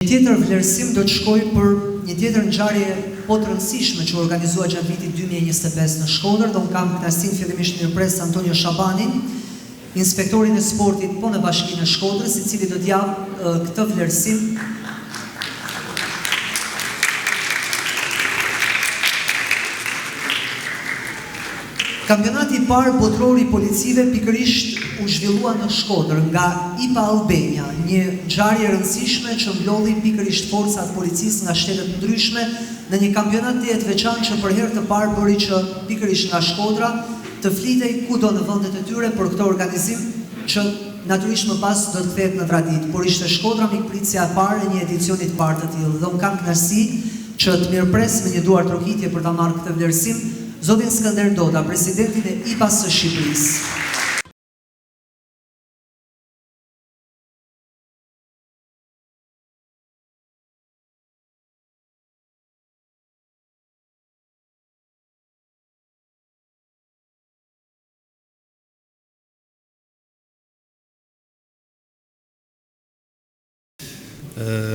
Një tjetër vlerësim do të shkoj për një tjetër ngjarje po të rëndësishme që organizua gjatë vitit 2025 në Shkodër. Do kam kënaqësinë fillimisht mirëpres Antonio Shabanin, inspektorin e sportit po në Bashkinë e Shkodrës, i cili do t'jap këtë vlerësim. Kampionati i parë botëror i policive pikërisht u zhvillua në Shkodër nga IPA Albania, një ngjarje e rëndësishme që mblodhi pikërisht forcat policisë nga shtetet ndryshme në një kampionat të veçantë që për herë të parë bëri që pikërisht nga Shkodra të flitej kudo në vendet e tyre për këtë organizim që natyrisht më pas do të kthehet në traditë, por ishte Shkodra mikpritësja e parë e një edicioni të parë të tillë. Dhe unë kam kënaqësi që të mirëpres me një duar trokitje për ta marrë këtë vlerësim zotin Skënder Dota, presidentin e IPA-s së Shqipërisë.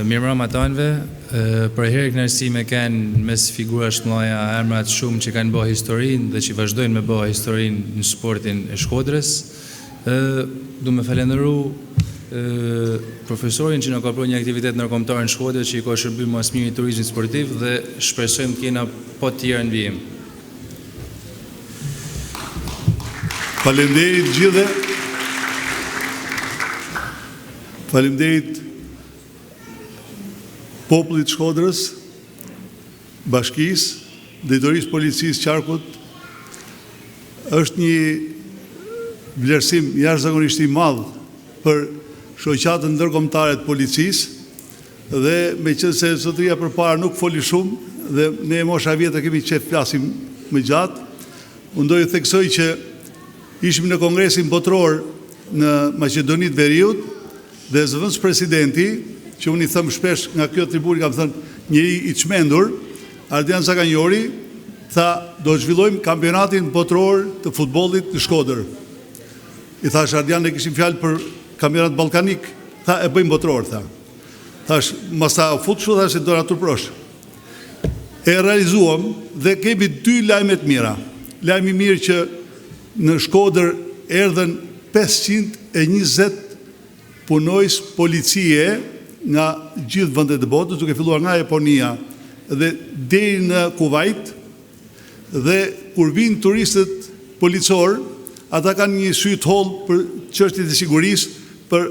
Mirëmbrëma tanëve, për herë kënaqësi me kanë mes figurash të mëdha, emra të shumë që kanë bërë historinë dhe që vazhdojnë me bërë historinë në sportin e Shkodrës. Du me falenderu profesorin që na ka bërë një aktivitet ndërkombëtar në Shkodër që i ka shërbyer mas miri i turizmit sportiv dhe shpresojmë të kena po të tjera në vijim. Faleminderit gjithë. Faleminderit popullit Shkodrës, bashkisë, drejtorisë policisë Qarkut. Është një vlerësim jashtëzakonisht i madh për shoqatën ndërkombëtare të policisë dhe meqenëse zotëria përpara nuk foli shumë dhe ne mosha vjetër kemi qef flasim më gjatë, unë do ju theksoj që ishim në kongresin botëror në Maqedoni të Veriut dhe zëvendës presidenti, që unë i thëmë shpesh nga kjo tribuni, kam thënë njëri i çmendur, Ardian Zaganjori, tha do të zhvillojmë kampionatin botëror të futbollit në Shkodër. I thash Ardian, ne kishim fjalë për kampionat ballkanik, tha e bëjmë botëror, tha. Thash, mos ta fut kështu, thash do na turprosh. E realizuam dhe kemi dy lajme të mira. Lajmi i mirë që në Shkodër erdhën 520 punojës policie nga gjithë vendet e botës, duke filluar nga Japonia dhe deri në Kuvajt, dhe kur vinë turistët policor, ata kanë një sy të hollë për çështjet e sigurisë, për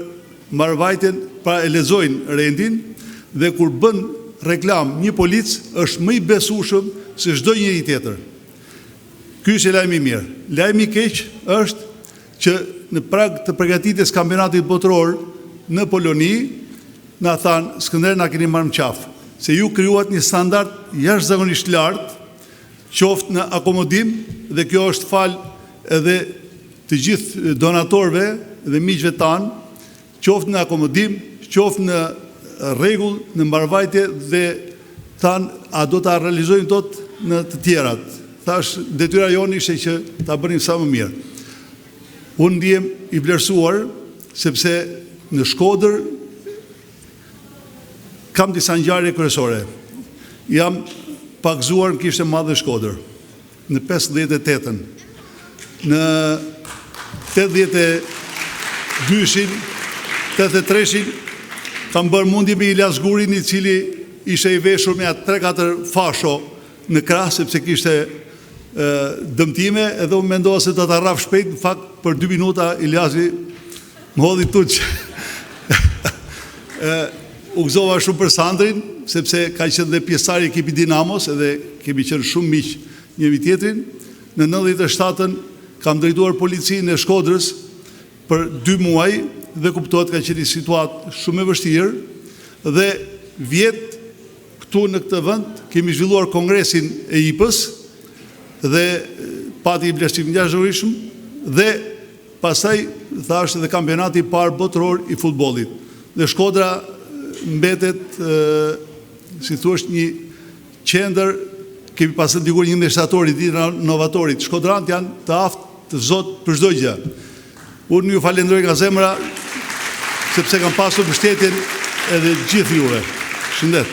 marrëvajtjen, pra e lexojnë rendin, dhe kur bën reklam një polic është më i besueshëm se çdo njeri tjetër. Ky është lajmi i mirë. Lajmi i keq është që në prag të përgatitjes kampionatit botëror në Poloni, na thanë, Skënder, na keni marrë në qafë, se ju krijuat një standard jashtëzakonisht lartë, qoftë në akomodim, dhe kjo është fal edhe të gjithë donatorëve dhe miqve tanë, qoftë në akomodim, qoftë në rregull, në mbarvajtje, dhe thanë, a do ta realizojmë dot në të tjerat. Thash, detyra jonë ishte që ta bënim sa më mirë. Unë ndihem i vlerësuar, sepse në Shkodër kam disa ngjarje kryesore. Jam pagzuar në Kishën e Madhe Shkodër në 58-ën. Në 82-shin, 83-shin kam bërë mundi me Ilas Gurin, i cili ishte i veshur me atë 3-4 fasho në krah sepse kishte dëmtime, edhe unë mendova se do ta rraf shpejt, në fakt për 2 minuta Ilasi më hodhi tuq. U gëzova shumë për Sandrin, sepse ka qenë dhe pjesëtar i ekipit Dinamos, edhe kemi qenë shumë miq njëri tjetrin. Në 97-ën kam drejtuar policinë e Shkodrës për 2 muaj dhe kuptohet ka qenë një situatë shumë e vështirë, dhe vjet këtu në këtë vend kemi zhvilluar kongresin e IPA-s dhe pati i vlerësim jashtëzakonishëm, dhe pastaj thashë dhe kampionati i parë botëror i futbollit. Dhe Shkodra mbetet, si thuash, një qendër, kemi pasur dikur një mbështator i inovatorit. Shkodrant janë të aftë të zot për çdo gjë. Unë ju falenderoj nga zemra, sepse kam pasur mbështetjen edhe gjithë juve. Shëndet.